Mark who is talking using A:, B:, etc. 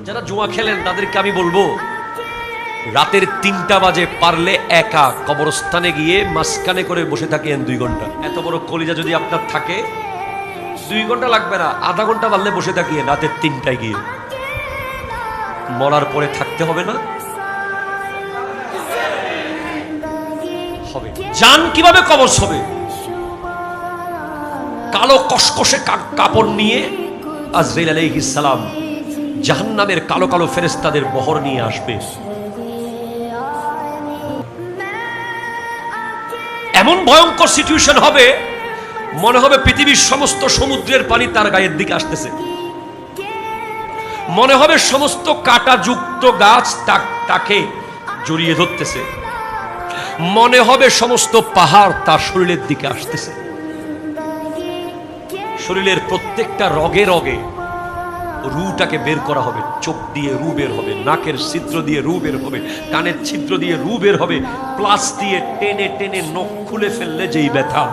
A: যারা জুয়া খেলেন তাদেরকে আমি বলবো, রাতের ৩টা বাজে পারলে একা কবরস্থানে গিয়ে মাঝখানে করে বসে থাকেন 2 ঘন্টা। এত বড় কলিজা যদি আপনার থাকে, 2 ঘন্টা লাগবে না, আধা ঘন্টা পারলে বসে থাকিয়ে রাতের 3টায় গিয়ে। মরার পরে থাকতে হবে না? হবে। জান কিভাবে কবজ হবে? কালো কসকসে কাপড় নিয়ে আজরাইল আলাইহিস সালাম জাহান্নামের কালো কালো ফেরেশতাদের বহর নিয়ে আসবে। এমন ভয়ঙ্কর সিচুয়েশন হবে, মনে হবে পৃথিবীর সমস্ত সমুদ্রের পানি তার গায়ের দিকে আসতেছে। মনে হবে সমস্ত কাঁটাযুক্ত গাছ তাকে জড়িয়ে ধরতেছে। মনে হবে সমস্ত পাহাড় তার শরীরের দিকে আসতেছে। শরীরের প্রত্যেকটা রগে রগে রুটাকে বের করা হবে। চোখ দিয়ে রু বের হবে, নাকের ছিদ্র দিয়ে রু বের হবে, কানের ছিদ্র দিয়ে রু বের হবে। প্লাস দিয়ে টেনে টেনে নখ খুলে ফেললে যেই ব্যথা,